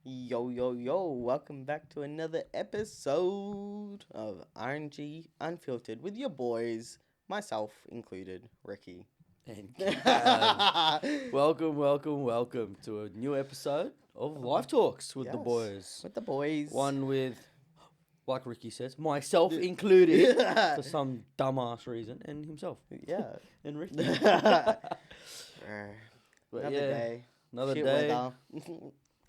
Yo, yo, yo, welcome back to another episode of RNG Unfiltered with your boys, myself included, Ricky. And Gabs. welcome to a new episode of Life Talks with the Yes, boys. With the boys. One with, like Ricky says, myself included Yeah. for some dumbass reason, and himself. Yeah. And Ricky. But Another day. Another Shit day. weather.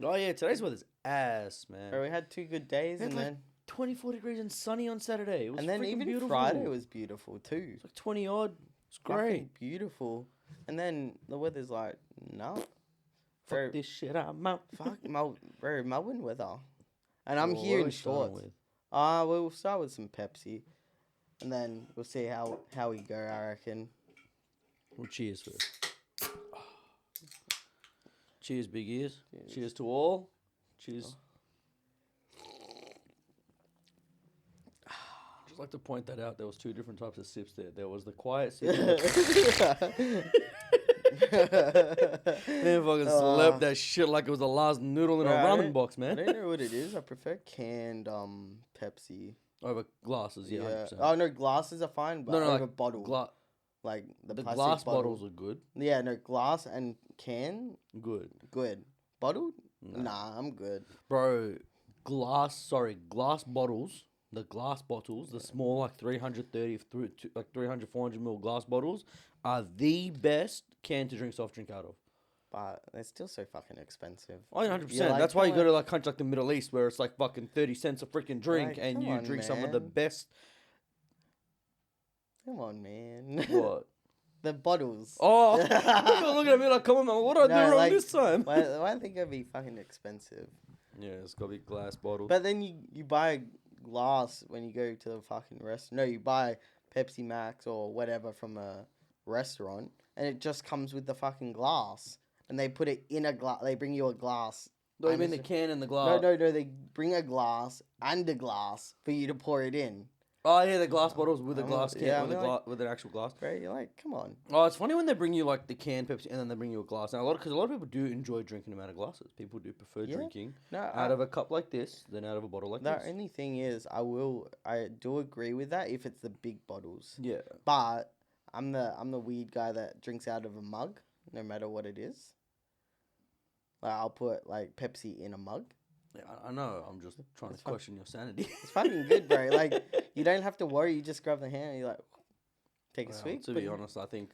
Oh yeah, today's weather's ass, man. Bro, we had 2 good days We had and like then 24 degrees and sunny on Saturday. It was and then even beautiful. Friday was beautiful too. It's like 20 odd. It's Fucking great. beautiful. And then the weather's like, no. Fuck this shit, I'm out. Fuck Melbourne weather. And I'm Well, here what are in we starting shorts. with? We'll start with some Pepsi. And then we'll see how we go, I reckon. Well, cheers first. Cheers, big ears. Cheers to all. Cheers. Just like to point that out. There was 2 different types of sips there. There was the quiet sip. Then fucking slurped that shit like it was the last noodle in a ramen box, I man. don't know what it is. I prefer canned Pepsi. Over glasses, yeah. 100%. Oh no, glasses are fine, but over like bottle. Like the plastic glass bottle. bottles are good. Yeah, no, glass and can. Good. Bottle? Nah, I'm good. Bro, glass bottles, the glass bottles, the small like 330 through to like 300, 400 ml glass bottles are the best can to drink soft drink out of. But they're still so fucking expensive. Oh, 100%. Like, that's why you go to like countries like the Middle East where it's like fucking 30 cents a freaking drink Like, and come you on, drink some of the man. best. Come on, man. What? The bottles. Oh, you're looking at me like, come on, man, what did I do wrong this time? Why think it'd be fucking expensive? Yeah, it's got to be glass bottles. But then you buy a glass when you go to the fucking restaurant. No, you buy Pepsi Max or whatever from a restaurant, and it just comes with the fucking glass. And they put it in a glass. They bring you a glass. No, you mean the can and the glass? No. They bring a glass and a glass for you to pour it in. Oh, yeah, the glass bottles with a glass can, yeah, with an actual glass. Bro, you're like, come on. Oh, it's funny when they bring you like the canned Pepsi and then they bring you a glass. Now, because a lot of people do enjoy drinking them out of glasses. People do prefer drinking out of a cup like this than out of a bottle like this. The only thing is, I do agree with that if it's the big bottles. Yeah. But I'm the weird guy that drinks out of a mug, no matter what it is. Like I'll put like Pepsi in a mug. Yeah, I know. I'm just trying to question your sanity. It's fucking good, bro. Like you don't have to worry. You just grab the hand and you like take a swig. To be honest, I think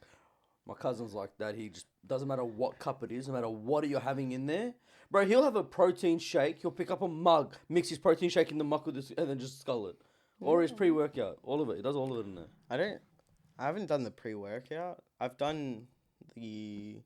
my cousin's like that. He just doesn't matter what cup it is, no matter what you're having in there. Bro, he'll have a protein shake. He'll pick up a mug, mix his protein shake in the mug with this, and then just scull it. Or his pre-workout. All of it. He does all of it in there. I haven't done the pre-workout. I've done the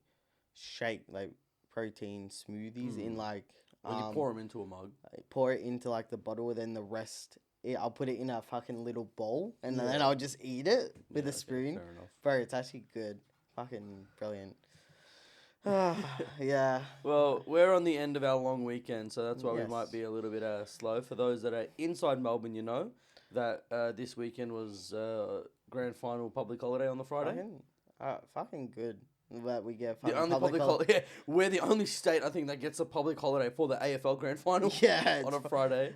shake, like protein smoothies in like... When you pour them into a mug. I pour it into like the bottle, and then the rest, I'll put it in a fucking little bowl, and then I'll just eat it with a spoon. Fair enough. Bro, it's actually good. Fucking brilliant. Yeah. Well, we're on the end of our long weekend, so that's why we Yes. might be a little bit slow. For those that are inside Melbourne, you know that this weekend was grand final public holiday on the Friday. Fucking good that we get The only public holiday. Yeah, we're the only state I think that gets a public holiday for the AFL grand final. Yeah, on a Friday.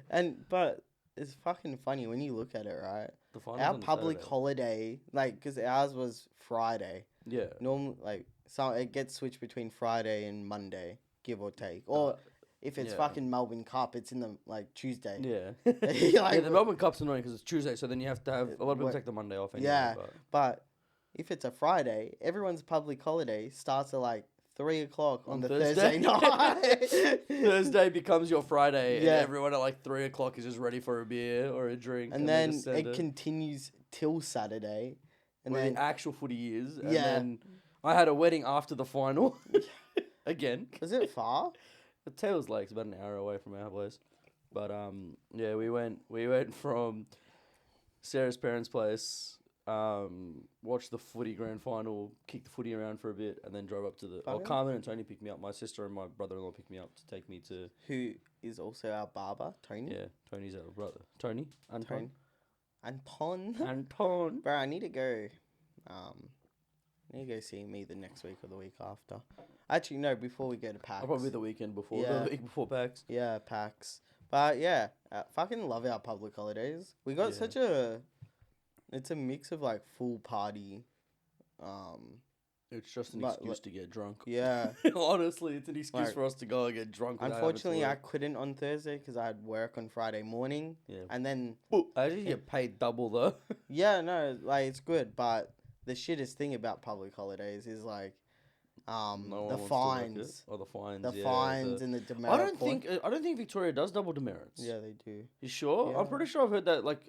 But it's fucking funny when you look at it, right? The finals Our on public Saturday. holiday, like, because ours was Friday. Yeah. Normally, like, so it gets switched between Friday and Monday, give or take. Or if it's fucking Melbourne Cup, it's in the, like, Tuesday. Yeah. Like, the Melbourne Cup's annoying because it's Tuesday, so then you have to have a lot of people take the Monday off. Anyway, yeah, but if it's a Friday, everyone's public holiday starts at, like, 3 o'clock on the Thursday night. Thursday becomes your Friday, Yeah. and everyone at like 3 o'clock is just ready for a beer or a drink. And then it continues till Saturday. And where then the actual footy is. And Yeah. then I had a wedding after the final. Again. Was it far? The Tails Lake's about an hour away from our place. But yeah, we went from Sarah's parents' place, watched the footy grand final, kicked the footy around for a bit, and then drove up to the... Okay. Carmen and Tony picked me up. My sister and my brother-in-law picked me up to take me to... Who is also our barber, Tony? Yeah, Tony's our brother. Tony? Tony. Anton. Anton. Bro, I need to go see him either next week or the week after. Actually, no. Before we go to PAX. Probably the weekend before. Yeah. The week before PAX. Yeah, PAX. But yeah, fucking love our public holidays. We got Yeah. such a. It's a mix of like full party. It's just an But, excuse to get drunk. Yeah. Honestly, it's an excuse Like, for us to go and get drunk. without having to Unfortunately, I work. couldn't on Thursday because I had work on Friday morning. Yeah. And then I actually get paid double though. yeah, no, like it's good, but the shittest thing about public holidays is like, No one the wants to work it. fines, Oh, the fines. the yeah, fines, the- and the demerit. I don't think Victoria does double demerits. Yeah, they do. You sure? Yeah. I'm pretty sure I've heard that like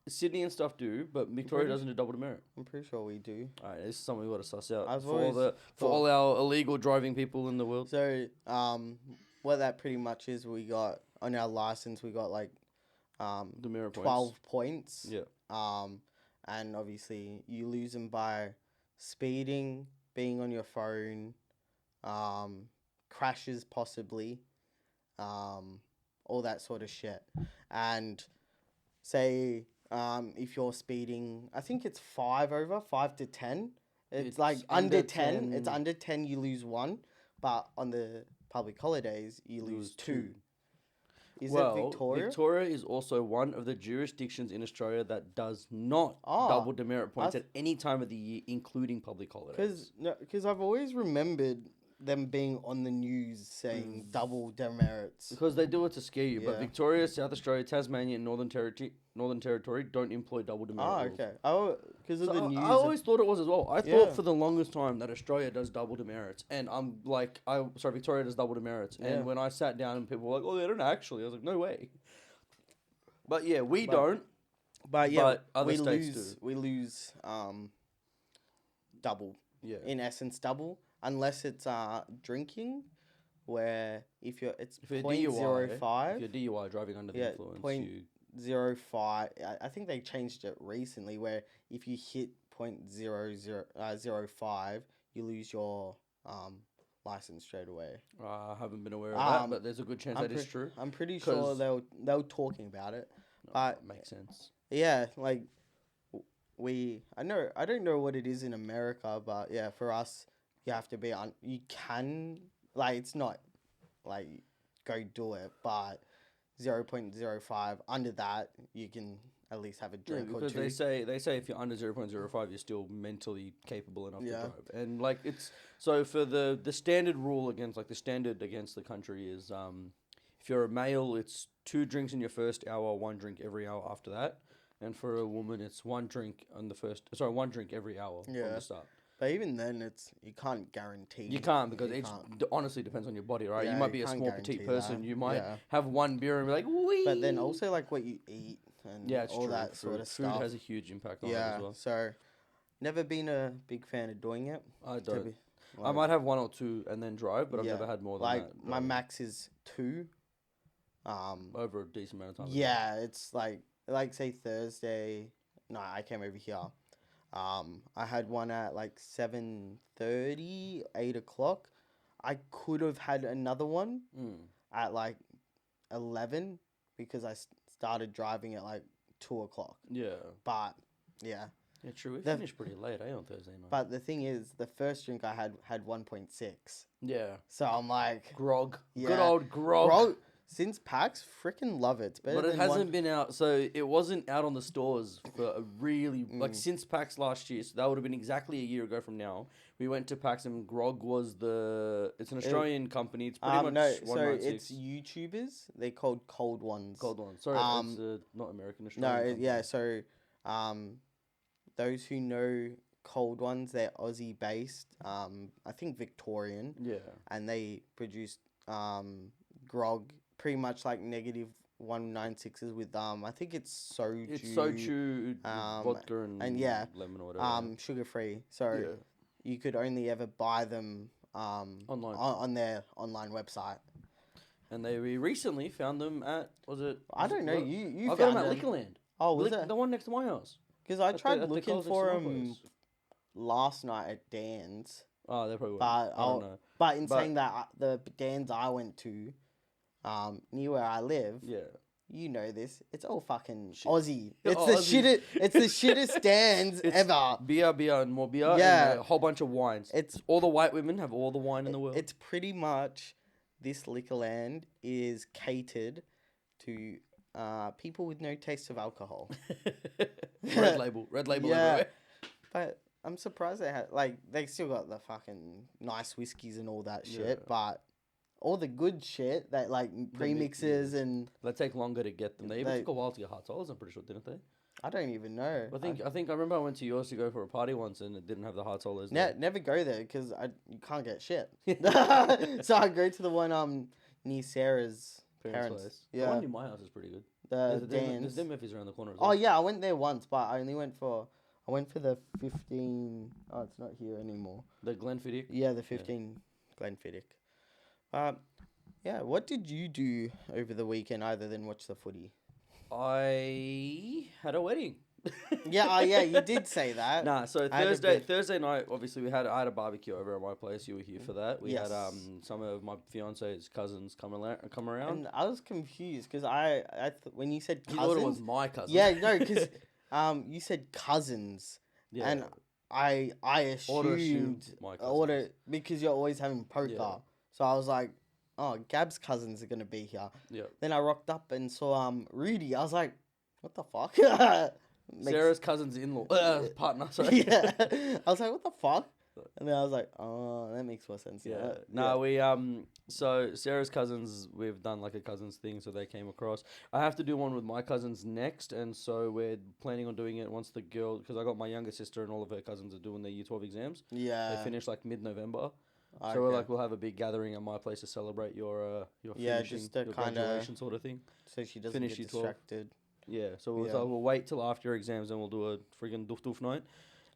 Sydney and stuff do, but Victoria pretty doesn't do double demerit. I'm pretty sure we do. Alright, this is something we got to suss out I've for all always for thought- all our illegal driving people in the world. So, what that pretty much is, we got on our license, we got like, Demerit 12 points. Yeah. And obviously you lose them by speeding, being on your phone, crashes possibly, all that sort of shit. And say, if you're speeding, I think it's 5 to 10. It's like under 10. It's under 10, you lose 1. But on the public holidays, you lose 2. Is it Victoria? Victoria is also one of the jurisdictions in Australia that does not Oh, double demerit points at any time of the year, including public holidays. Because I've always remembered them being on the news saying double demerits. Because they do it to scare you. But Yeah. Victoria, South Australia, Tasmania, and Northern Territory don't employ double demerit Oh, rules. okay. Oh, because of So the news. I always thought it was as well. I Yeah. thought for the longest time that Australia does double demerits, and I'm like, Victoria does double demerits. Yeah. And when I sat down and people were like, "Oh, they don't actually," I was like, "No way." But yeah, we But- don't. but yeah, but other we states lose. do. We lose double. Yeah. In essence, double, unless it's drinking, where if you're it's If you're point DUI, zero five. If you're DUI driving under the Yeah, influence, point- you 0.05. I think they changed it recently, where if you hit 0.0005, you lose your license straight away. I haven't been aware of that, Um, but there's a good chance I'm that is true. I'm pretty sure 'Cause- they were talking about it. No, But- that makes sense. Yeah, like I don't know what it is in America, but yeah, for us, you have to be on. You can, like, it's not like go do it, but 0.05 under that, you can at least have a Yeah, drink or because two. they say if you're under 0.05, you're still mentally capable enough Yeah. to drive. And like it's so for the standard rule against the country is if you're a male, it's 2 drinks in your first hour, 1 drink every hour after that. And for a woman, it's 1 drink on one drink every hour from Yeah. the start. But even then, you can't guarantee. You can't because You it can't. honestly depends on your body, right? Yeah, you might be you a can't small petite guarantee person. that. You might Yeah. have 1 beer and be like, wee. But then also like what you eat and yeah, it's all true. that Food, sort of food stuff. has a huge impact on it Yeah, as well. so never been a big fan of doing it. I to don't. be- I like- might have 1 or 2 and then drive, but I've Yeah, never had more than like that. my driving. max is 2. Over a decent amount of time. Yeah, it's like say Thursday. No, I came over here. I had one at like 7:30, 8 o'clock. I could have had another one at like 11 because I started driving at like 2 o'clock. Yeah. But yeah, Yeah, true. We The- finished pretty late, on Thursday night. but the thing is, the first drink I had 1.6. yeah. So I'm like, Grog. Good Yeah. old grog. bro, since PAX, freaking love it. It's better But it than hasn't been out, so it wasn't out on the stores for a really, Mm. like, since PAX last year, so that would have been exactly a year ago from now. We went to PAX and Grog was it's an Australian company, it's pretty much no, so 196. it's YouTubers. They're called Cold Ones. Gold one. Sorry, it's not American, No, Australian company. yeah. So, those who know Cold Ones, they're Aussie based. I think Victorian, Yeah. and they produce grog, pretty much like negative 196s with I think it's soju. It's soju, vodka, and yeah, lemon or whatever. sugar free. So yeah. you could only ever buy them Online. on their online website. And we recently found them at, I don't know. You I got found them at them. Liquorland. Oh, was it? The one next to my house. Because I At tried the looking Coles for next to my them place. last night at Dan's. Oh, they probably were. But I don't know. But in But- saying that, the Dan's I went to, near where I live, Yeah. you know this. It's all fucking Shit. Aussie. Yeah, It's oh, the Aussie. shittest. It's the shittest stands It's ever. beer, and more beer, Yeah. and a whole bunch of wines. It's All the white women have all the wine in the world. It's pretty much this liquor land is catered to people with no taste of alcohol. Red label Yeah. everywhere. But I'm surprised they still got the fucking nice whiskeys and all that shit, Yeah. but all the good shit that like premixes and They take longer to get them. They even They- took a while to get hot sours, I'm pretty sure, didn't they? I don't even know. I think I remember I went to yours to go for a party once and it didn't have the hard solos. Never go there because you can't get shit. So I go to the one near Sarah's parents. Place. Yeah. The one near my house is pretty good. The There's Dan's. them Murphys around the corner as Oh well. yeah, I went there once, but I went for the 15. Oh, it's not here anymore. The Glenfiddich. Yeah, the 15 Glenfiddich. Yeah. What did you do over the weekend other than watch the footy? I had a wedding. Yeah, you did say that. Nah, so I had a Thursday night, obviously I had a barbecue over at my place. You were here for that. We had Yes. some of my fiance's cousins come around. And I was confused because when you said You cousins, thought it was my cousin. yeah, no, because you said cousins, Yeah. and I assumed my cousins. because you're always having poker, Yeah. so I was like, oh, Gab's cousins are gonna be here. Yeah. Then I rocked up and saw Rudy. I was like, what the fuck? Sarah's cousin's in-law partner. Sorry. Yeah, I was like, what the fuck? And then I was like, oh, that makes more sense. Yeah. now. No, we so Sarah's cousins, we've done like a cousins thing, so they came across. I have to do one with my cousins next, and so we're planning on doing it once the girl, because I got my younger sister and all of her cousins are doing their Year 12 exams. Yeah. They finish like mid-November. Okay. So we're like, we'll have a big gathering at my place to celebrate your finishing, just to your kinda- graduation sort of thing. So she doesn't finish get Year 12. distracted. Yeah, so Yeah. we'll wait till after exams and we'll do a friggin' doof night.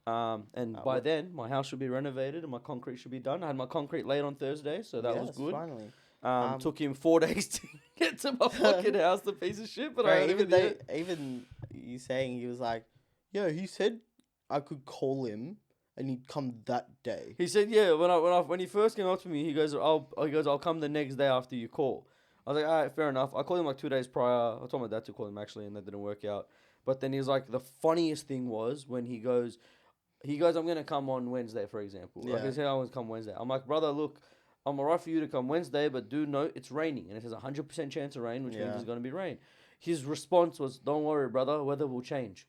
And by what- then, my house should be renovated and my concrete should be done. I had my concrete laid on Thursday, so that was Yes, good. Finally. Took him 4 days to get to my fucking house, the piece of shit. But I Bro, had him even you saying he was like, yeah, he said I could call him and he'd come that day. He said, yeah, when he first came up to me, he goes, I'll come the next day after you call. I was like, all right, fair enough. I called him like 2 days prior. I told my dad to call him actually, and that didn't work out. But then he was like, the funniest thing was when he goes, I'm going to come on Wednesday, for example. Like Yeah. I said, I want to come Wednesday. I'm like, brother, look, I'm alright for you to come Wednesday, but do note it's raining. And it has a 100% chance of rain, which means Yeah. there's going to be rain. His response was, don't worry, brother, weather will change.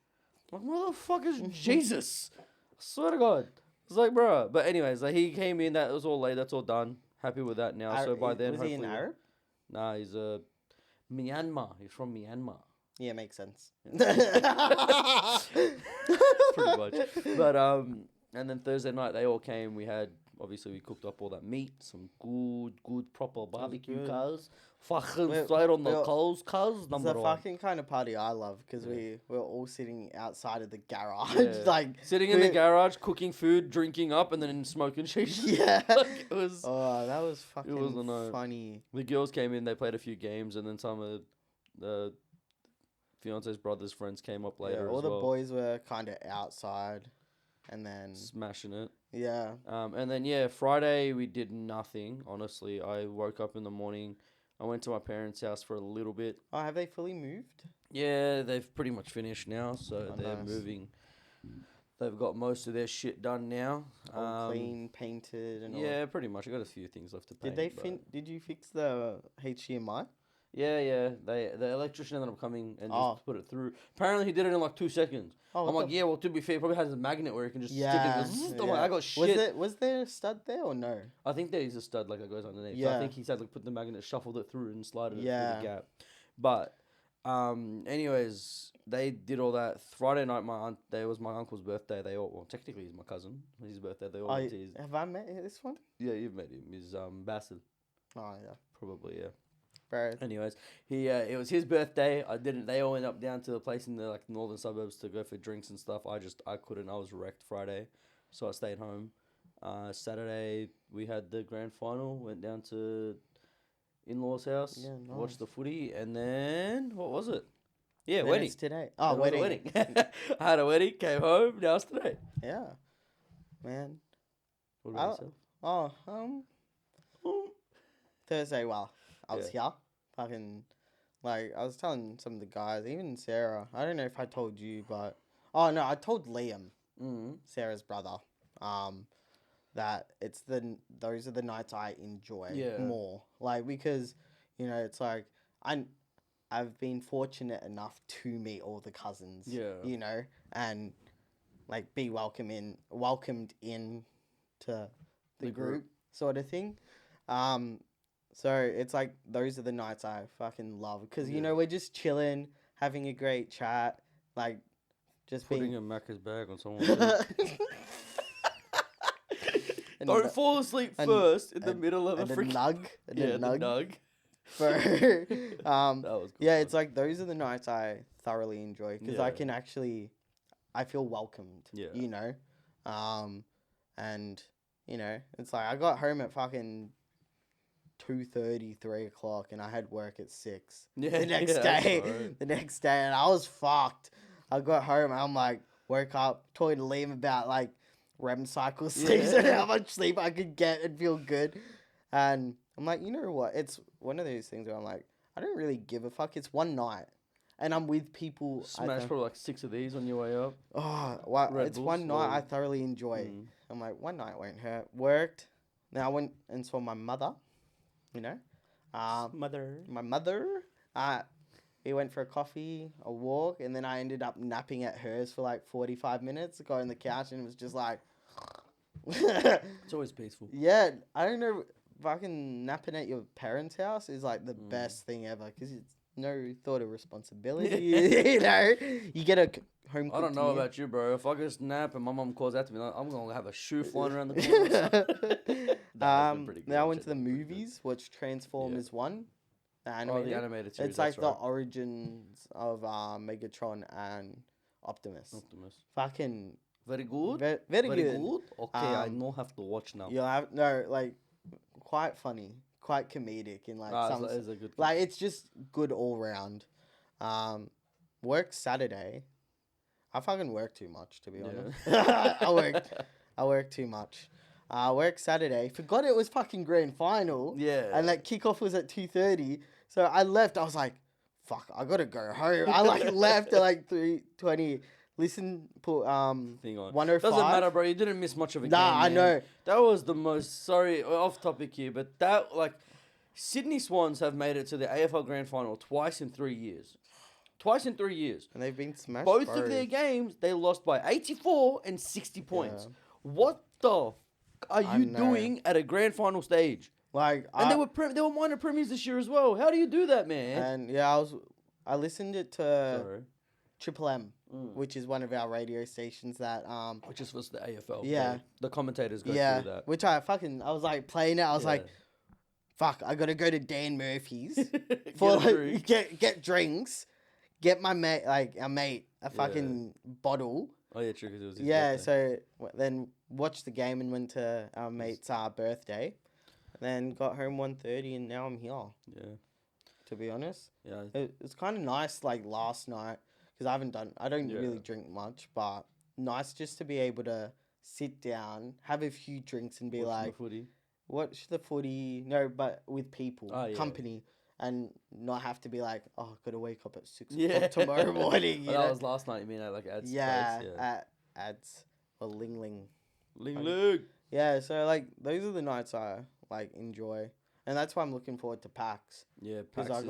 I'm like, motherfuckers, Jesus. I swear to God. It's like, bro. But anyways, like, he came in, that was all laid, that's all done. Happy with that now. So by then, was he an hopefully- Arab? Nah, he's Myanmar. He's from Myanmar. Yeah, makes sense. Pretty much. But and then Thursday night they all came. We cooked up all that meat, some good proper barbecue good. cows. Fucking We're- straight on the we're- coals, It's number the one. fucking kind of party I love because Yeah. we're all sitting outside of the garage, Yeah. like Sitting in the we- garage, cooking food, drinking up, and then smoking shisha. Yeah. Like, it was. Oh, that was fucking wasn't a- funny. The girls came in, they played a few games, and then some of the fiance's brother's friends came up later. Yeah, all as the well, boys were kind of outside, and then smashing it. yeah, And then Friday we did nothing. Honestly, I woke up in the morning. I went to my parents' house for a little bit. oh, have they fully moved? Yeah, they've pretty much finished now, so Oh, they're nice. moving. They've got most of their shit done now. All clean, painted, and all. Yeah, pretty much. I got a few things left to paint. Did you fix the HDMI? Yeah. The electrician ended up coming and Oh. just put it through. Apparently, he did it in like 2 seconds. Oh, I'm what like, the- yeah. Well, to be fair, he probably has a magnet where he can just Yeah, stick it. yeah. I'm like, I got shit. Was there a stud there or no? I think there is a stud like that goes underneath. So Yeah. I think he said like put the magnet, shuffled it through, and slided it Yeah. through the gap. But, anyways, they did all that. Friday night, there was my uncle's birthday. Technically he's my cousin. His birthday. They all went to his. Have I met this one? Yeah, you've met him. He's Basil, Oh yeah, probably. Yeah. bro. Anyways, it was his birthday. They all went up down to the place in the like northern suburbs to go for drinks and stuff. I couldn't. I was wrecked Friday, so I stayed home. Saturday we had the grand final. Went down to in-laws' house. Yeah, nice. Watched the footy, and then what was it? Yeah, Then wedding. it's today. It Oh, was a wedding. I had a wedding. Came home. Now it's today. Yeah, man. What about yourself? Oh, Thursday. Well, I was here, fucking like I was telling some of the guys, even Sarah. I don't know if I told you, but oh no, I told Liam, Sarah's brother, that those are the nights I enjoy more. Like because it's like I've been fortunate enough to meet all the cousins. Yeah. And like be welcomed in to the group sort of thing. So it's like those are the nights I fucking love because we're just chilling, having a great chat, like just putting a Macca's bag on someone's head. Don't fall asleep first in the middle of a freaking nug. The nug. That was cool. Yeah, it's like those are the nights I thoroughly enjoy because I can actually, I feel welcomed. Yeah. And it's like I got home at fucking 2:30, 3 o'clock, and I had work at 6. Yeah, the next day, and I was fucked. I got home, and I'm like, woke up, talking to Liam about like REM cycle sleeps and how much sleep I could get and feel good. And I'm like, you know what? It's one of those things where I'm like, I don't really give a fuck. It's one night, and I'm with people. Smash probably like 6 of these on your way up. Oh, well, it's one night I thoroughly enjoy. I'm like, one night won't hurt. Worked. Then I went and saw my mother. My mother. We went for a coffee, a walk, and then I ended up napping at hers for like 45 minutes. Got on the couch and it was just like... It's always peaceful. Yeah, I don't know. Fucking napping at your parents' house is like the best thing ever because it's no thought of responsibility. You get a home cooked I don't know meal. about you, bro. If I just nap and my mom calls out to me, I'm going to have a shoe flying around the corner. Then I went to the movies, watched Transformers 1. The animated series. It's like the origins of Megatron and Optimus. Fucking... Very good? Very good. Okay, I don't have to watch now. Quite funny. Quite comedic in like it's a good like it's just good all round. Work Saturday. I fucking work too much to be honest. I work too much. Work Saturday. Forgot it was fucking grand final. Yeah. And like kickoff was at 2:30. So I left. I was like, fuck, I gotta go home. I like left at like 3:20. Put thing on. 105. Doesn't matter, bro. You didn't miss much of a game. Nah, I know. That was the most. Sorry, off topic here, but that like Sydney Swans have made it to the AFL Grand Final twice in 3 years. And they've been smashed. Both of their games, they lost by 84 and 60 points. Yeah. What the are you doing at a grand final stage? Like, and they were minor premiers this year as well. How do you do that, man? And yeah, I listened it to Triple M, which is one of our radio stations that which is for the AFL. Yeah, the commentators go through that. Which I was like playing it. I was like, fuck, I gotta go to Dan Murphy's for like get drinks, get my mate a fucking bottle. Oh yeah, true. Because it was his birthday. So then watched the game and went to our mate's birthday. Then got home 1:30 and now I'm here. Yeah. To be honest. Yeah. It's kind of nice like last night because I don't really drink much, but nice just to be able to sit down, have a few drinks and be watch the footy. No, but with people, company, and not have to be like, oh, got to wake up at 6 o'clock tomorrow morning. That was last night, you mean at like Ads? At Ads or Ling Ling. Ling Ling. Yeah, so like those are the nights I like enjoy, and that's why I'm looking forward to PAX. Yeah, PAX.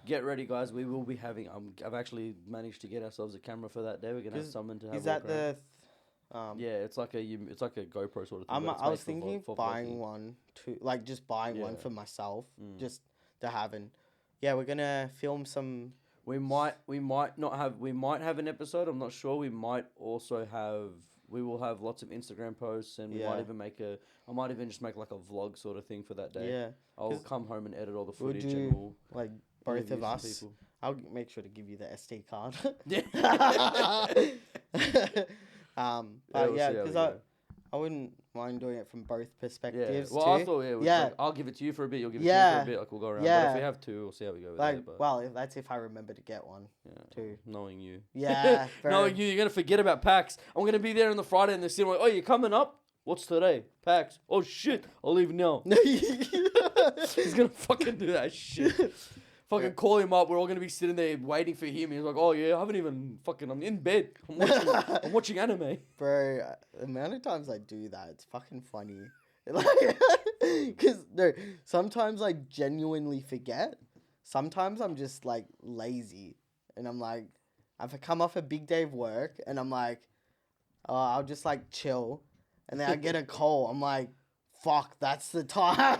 Get ready, guys. We will be having. I've actually managed to get ourselves a camera for that day. We're gonna have someone to have. Is that the? Yeah, it's like a GoPro sort of thing. I was thinking of buying one to just buying one for myself, just to have an. Yeah, we're gonna film some. We might have an episode. I'm not sure. We might also have. We will have lots of Instagram posts, and we might even I might even just make like a vlog sort of thing for that day. Yeah. I'll come home and edit all the footage, and we'll like both of us. People. I'll make sure to give you the SD card. Yeah. Because I wouldn't mind doing it from both perspectives. Yeah. Well, I thought I'll give it to you for a bit. You'll give it to me for a bit. Like we'll go around. Yeah. But if we have two, we'll see how we go with it. But well, that's if I remember to get one. Yeah. Too. Knowing you. Yeah. Knowing you, you're gonna forget about PAX. I'm gonna be there on the Friday in the cinema. Like, oh, you're coming up? What's today? PAX. Oh shit! I'll leave now. He's gonna fucking do that shit. Fucking call him up. We're all gonna be sitting there waiting for him. He's like, oh yeah, I haven't even fucking. I'm in bed. I'm watching anime. Bro, the amount of times I do that, it's fucking funny. Like, because no, sometimes I genuinely forget. Sometimes I'm just like lazy, and I'm like, if I come off a big day of work, and I'm like, oh, I'll just like chill, and then I get a call. I'm like, fuck, that's the time.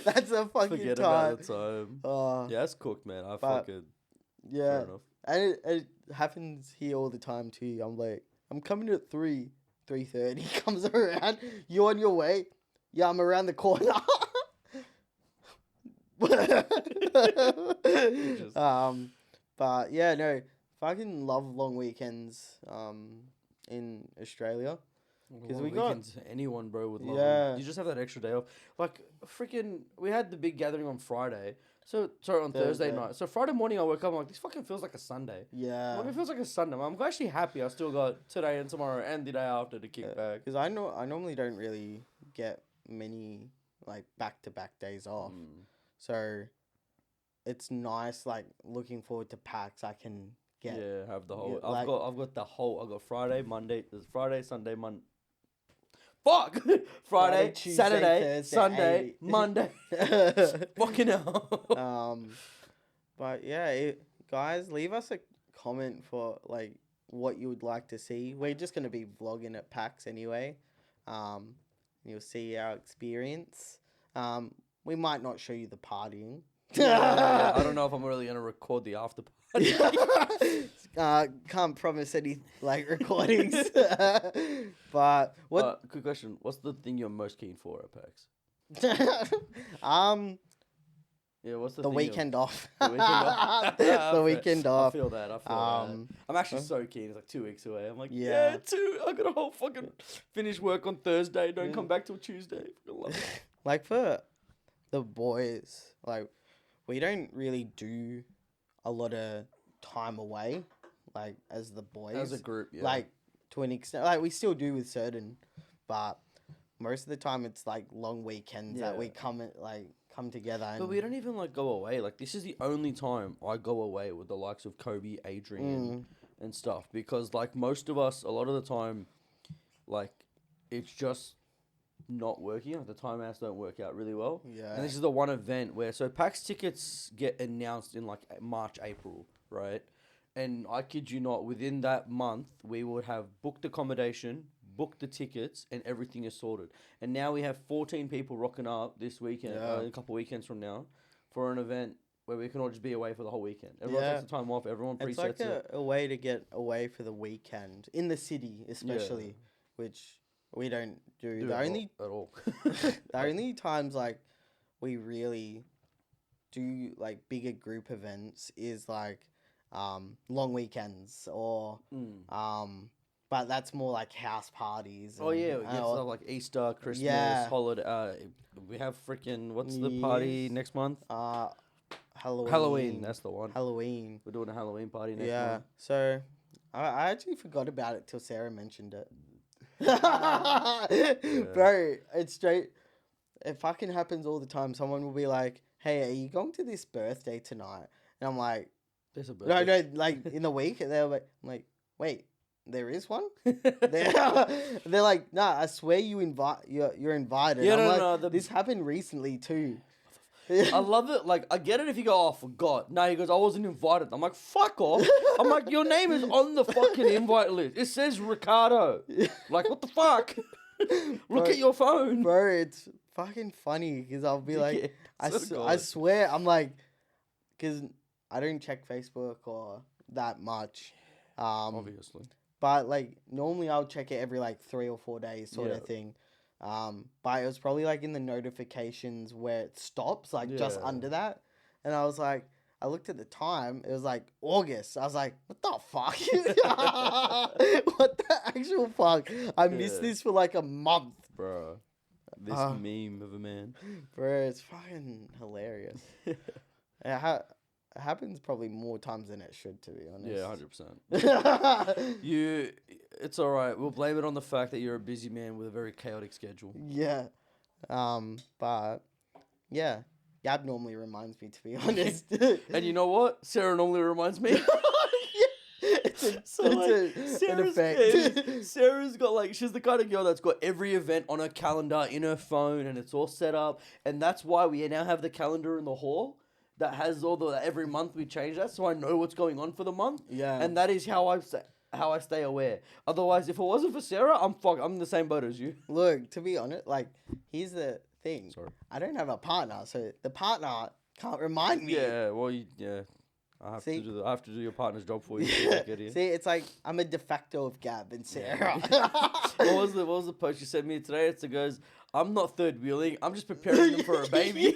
That's the fucking Forget time. about the time. Oh, Yeah, that's cooked, man. I but- fucking yeah. fair enough. And it happens here all the time too. I'm like, I'm coming at 3:30. Comes around. You on your way? Yeah, I'm around the corner. But yeah, no, fucking love long weekends. In Australia. 'Cause we got- weekends, anyone, bro, would love Yeah. them. You just have that extra day off. Like, freaking, we had the big gathering on Friday. So, sorry, on Thursday Thursday. night. So, Friday morning, I woke up, I'm like, this fucking feels like a Sunday. Yeah. Like, it feels like a Sunday. I'm actually happy I still got today and tomorrow and the day after to kick back. Because I normally don't really get many like back-to-back days off. So it's nice, like looking forward to packs. I can get. Yeah, have the whole. Yeah, I've like- got the whole. I got Friday, Monday. There's Friday, Sunday, Monday. Fuck! Friday, Tuesday, Saturday, Thursday, Sunday, 80. Monday. Fucking hell. But yeah, guys, leave us a comment for like what you would like to see. We're just gonna be vlogging at PAX anyway. You'll see our experience. We might not show you the partying. Yeah, I don't know if I'm really gonna record the after party. Can't promise any like recordings. But what? Quick question: what's the thing you're most keen for at PAX? Yeah, what's the The thing weekend off. The weekend off. The weekend off. I feel that. that. I'm actually so keen. It's like 2 weeks away. I'm like, Yeah. yeah, I got a whole fucking finish work on Thursday. Don't come back till Tuesday. Fucking love it. Like for the boys, like we don't really do a lot of time away, like as the boys. As a group, yeah. Like to an extent, like we still do with certain, but most of the time it's like long weekends that we come together. And But we don't even like go away. Like this is the only time I go away with the likes of Kobe, Adrian, and stuff. Because like most of us, a lot of the time, like it's just not working. Like the timeouts don't work out really well. Yeah. And this is the one event where PAX tickets get announced in like March, April, right? And I kid you not, within that month we would have booked accommodation, booked the tickets, and everything is sorted. And now we have 14 people rocking up this weekend, a couple weekends from now, for an event where we can all just be away for the whole weekend. Everyone takes the time off. Everyone presets it's like it. a way to get away for the weekend in the city, especially, which we don't do. The only at all. the only times like we really do like bigger group events is like long weekends or but that's more like house parties. Oh yeah, and, we get stuff like Easter, Christmas, holiday. We have freaking what's the party Year's. next month? Halloween. Halloween, that's the one. Halloween. We're doing a Halloween party next Yeah. month. So I actually forgot about it till Sarah mentioned it. Bro, it's straight. It fucking happens all the time. Someone will be like, "Hey, are you going to this birthday tonight?" And I'm like, There's a "No, birthday. no, like in the week." And they're like, I'm like, "Wait, there is one?" They're like, "Nah, I swear you're invited." Yeah, I'm no, like, no, this happened recently too. I love it. Like, I get it if you go, oh, I forgot. No, he goes, I wasn't invited. I'm like, fuck off. I'm like, your name is on the fucking invite list. It says Ricardo. Like, what the fuck? Look at your phone. Bro, it's fucking funny because I'll be like, Yeah, I swear, I'm like, because I don't check Facebook or that much. Obviously. But like, normally I'll check it every like 3 or 4 days sort of thing. But it was probably like in the notifications where it stops, like just under that. And I was like, I looked at the time, it was like August. I was like, what the fuck? What the actual fuck? I missed this for like a month. Bro, this meme of a man. Bro, it's fucking hilarious. It happens probably more times than it should, to be honest. Yeah, 100%. It's all right. We'll blame it on the fact that you're a busy man with a very chaotic schedule. Yeah. But yeah, Gab normally reminds me, to be honest. And you know what? Sarah normally reminds me. Sarah's got like, she's the kind of girl that's got every event on her calendar in her phone and it's all set up, and that's why we now have the calendar in the hall that has all the every month we change that, so I know what's going on for the month. Yeah. And that is how I stay aware. Otherwise, if it wasn't for Sarah, I'm in the same boat as you. Look, to be honest, like, here's the thing. Sorry. I don't have a partner, so the partner can't remind me. Yeah, well, I have to do your partner's job for you. To get here. See, it's like I'm a de facto of Gab and Sarah. What was the post you sent me today? It goes, I'm not third wheeling. I'm just preparing them for a baby.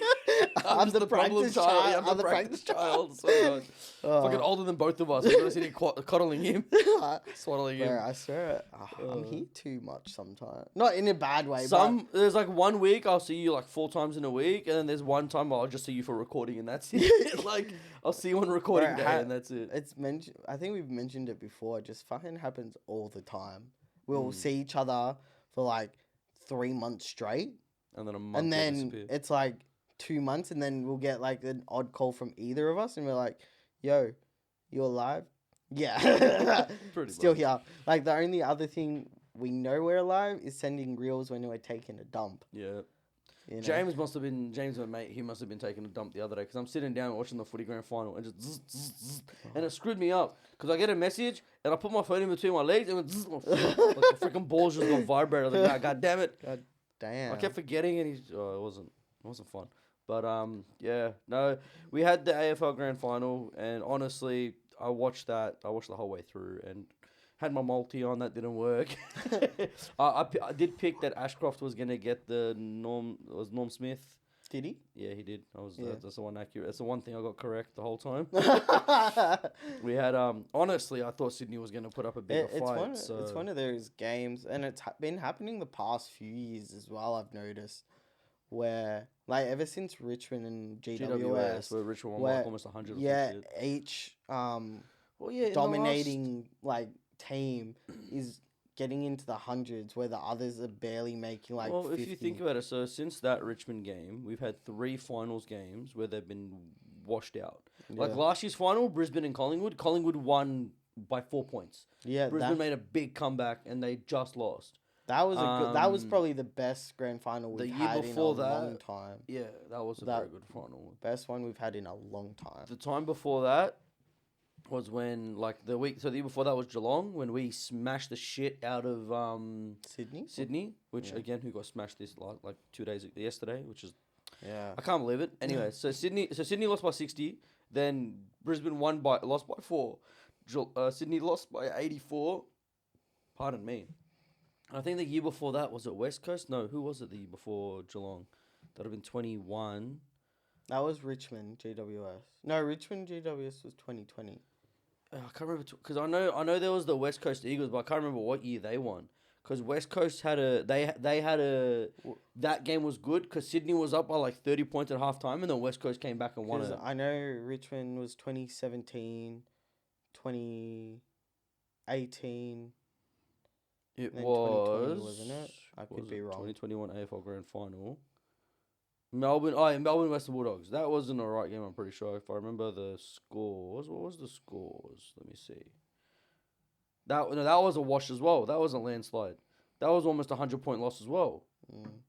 I'm just the problem child. Yeah, I'm the practice child. So fucking older than both of us. We're sitting cuddling him, swaddling him. I swear, I'm here too much sometimes. Not in a bad way. There's like 1 week I'll see you like 4 times in a week, and then there's one time I'll just see you for recording, and that's it. Like I'll see you on recording day, and that's it. It's mentioned. I think we've mentioned it before. It just fucking happens all the time. We'll see each other for like 3 months straight, and then a month, and then it's like 2 months, and then we'll get like an odd call from either of us, and we're like, "Yo, you alive?" Yeah, still here. Like the only other thing we know we're alive is sending reels when we're taking a dump. Yeah. You know? James, my mate, he must have been taking a dump the other day, because I'm sitting down watching the footy grand final and just zzz, zzz, zzz, and it screwed me up because I get a message and I put my phone in between my legs and it went zzz, like the freaking balls just got vibrated. I was like, God damn it. God damn. I kept forgetting, and it wasn't fun. But yeah, no, we had the AFL grand final, and honestly, I watched the whole way through and had my multi on. That didn't work. I did pick that Ashcroft was gonna get the Norm Smith. Did he? Yeah, he did. That's the one accurate. That's the one thing I got correct the whole time. We had honestly, I thought Sydney was gonna put up a bigger fight. It's one of those games, and it's been happening the past few years as well. I've noticed where like ever since Richmond and GWS where Richmond won like almost 100. Yeah, each dominating like team is getting into the hundreds, where the others are barely making like 50. If you think about it, so since that Richmond game, we've had 3 finals games where they've been washed out. Yeah. Like last year's final, Brisbane and Collingwood. Collingwood won by 4 points. Yeah, Brisbane made a big comeback and they just lost. That was that was probably the best grand final we've had in a long time. Yeah, that was a very good final. Best one we've had in a long time. The time before that was when, like, the year before that was Geelong, when we smashed the shit out of Sydney, which again, who got smashed this like 2 days yesterday, which is I can't believe it. Anyway, so Sydney lost by 60, then Brisbane lost by 4, Sydney lost by 84. Pardon me. I think the year before that was it West Coast. No, who was it the year before Geelong? That'd have been 21. That was Richmond GWS. No, Richmond GWS was 2020. I can't remember because I know there was the West Coast Eagles, but I can't remember what year they won. Because West Coast had that game was good because Sydney was up by like 30 points at halftime, and then West Coast came back and won it. I know Richmond was 2017, 2018. It was, wasn't it? I could be wrong. 2021 AFL Grand Final. Melbourne Western Bulldogs. That wasn't a right game, I'm pretty sure. If I remember the scores. What was the scores? Let me see. That was a wash as well. That was a landslide. That was almost a 100-point loss as well.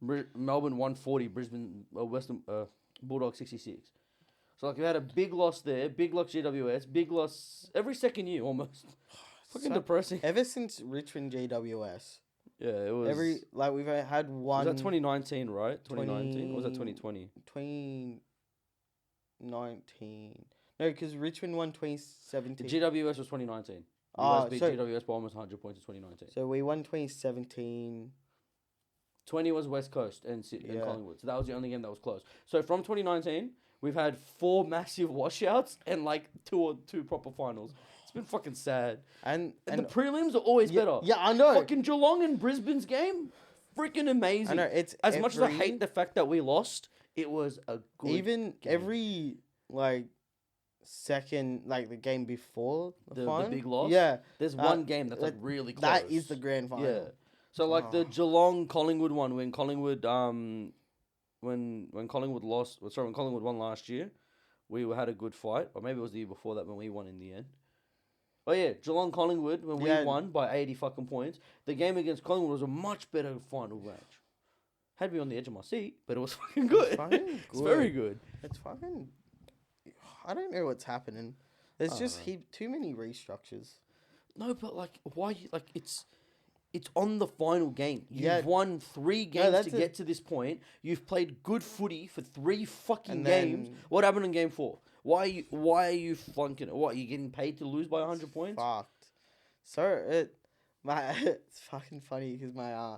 Melbourne 140, Brisbane Western Bulldogs 66. So like we had a big loss there, big loss GWS, big loss every second year almost. Fucking depressing. Ever since Richmond GWS. Yeah, it was. We've had one. Was that 2019, right? 2019? Or was that 2020? 2019. No, because Richmond won 2017. GWS was 2019. You guys beat GWS by almost 100 points in 2019. So we won 2017. 20 was West Coast and Collingwood. So that was the only game that was close. So from 2019, we've had 4 massive washouts and like two proper finals. It's been fucking sad. And the prelims are always better. Yeah, I know. Fucking Geelong and Brisbane's game, freaking amazing. I know. It's as much as I hate the fact that we lost, it was a good game. Every like second, like the game before the big loss. Yeah, there's one game that's like really close. That is the grand final. Yeah. So like the Geelong Collingwood one, when Collingwood when Collingwood lost. Sorry, when Collingwood won last year, we had a good fight. Or maybe it was the year before that when we won in the end. Oh yeah, Geelong Collingwood when we won by 80 fucking points. The game against Collingwood was a much better final match. Had me on the edge of my seat, but it was fucking good. It's very good. It's fucking. I don't know what's happening. There's just too many restructures. No, but like, why? It's on the final game. You've won 3 games to get to this point. You've played good footy for 3 fucking games. What happened in game 4? Why are you flunking it? What, are you getting paid to lose by 100 points? Fucked. So it's fucking funny because my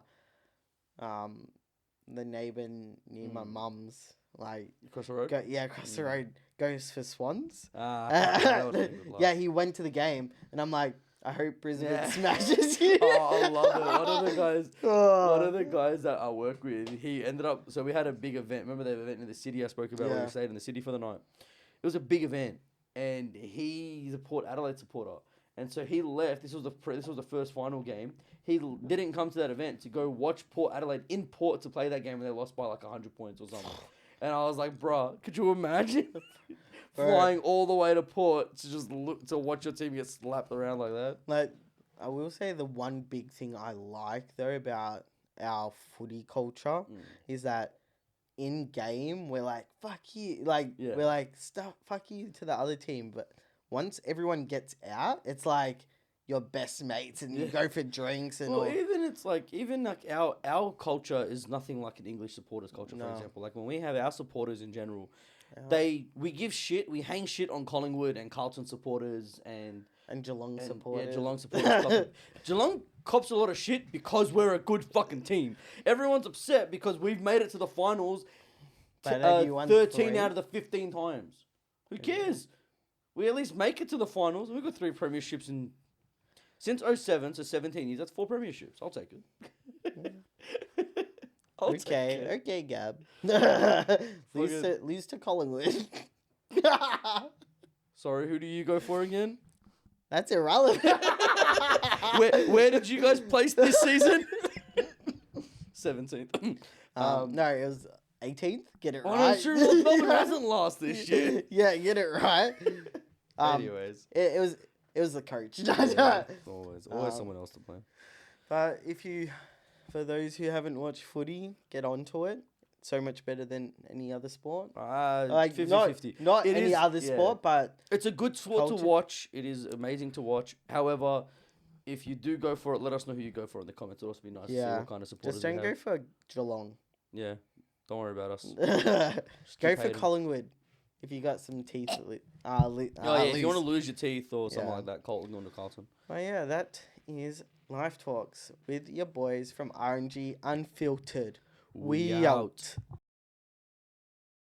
the neighbour near my mum's like across the road. Across the road goes for Swans. Yeah, he went to the game, and I'm like, I hope Brisbane smashes you. Oh, I love it. One of the guys that I work with, he ended up. So we had a big event. Remember the event in the city I spoke about? Where we stayed in the city for the night. It was a big event, and he's a Port Adelaide supporter, and so he left. This was the first final game. He didn't come to that event to go watch Port Adelaide in Port to play that game, and they lost by like 100 points or something. And I was like, bruh, could you imagine flying all the way to Port to just to watch your team get slapped around like that? Like, I will say the one big thing I like though about our footy culture is that in game we're like, fuck you, like we're like fuck you to the other team, but once everyone gets out, it's like your best mates and you go for drinks and even our culture is nothing like an English supporters culture, for example. Like when we have our supporters in general, we give shit, we hang shit on Collingwood and Carlton supporters and Geelong supporters. Yeah, Geelong supporters. Geelong cops a lot of shit because we're a good fucking team. Everyone's upset because we've made it to the finals 13 out of the 15 times. Who cares? We at least make it to the finals. We've got 3 premierships since 07, so 17 years. That's 4 premierships. I'll take it. Okay, Gab. Lose to Collingwood. Sorry, who do you go for again? That's irrelevant. Where did you guys place this season? 17th. No, it was 18th. Get it right. I'm sure Melbourne hasn't lost this year. Yeah, get it right. Anyways, it was the coach. Always someone else to blame. But for those who haven't watched footy, get onto it. So much better than any other sport. Like 50-50. Not any other sport, but it's a good sport to watch. It is amazing to watch. However, if you do go for it, let us know who you go for in the comments. It'll also be nice to see what kind of supporters just don't go for Geelong. Yeah, don't worry about us. Go for Collingwood if you got some teeth. If you want to lose your teeth or something like that, Colton going to Carlton. Well, yeah, that is Life Talks with your boys from RNG Unfiltered. We out.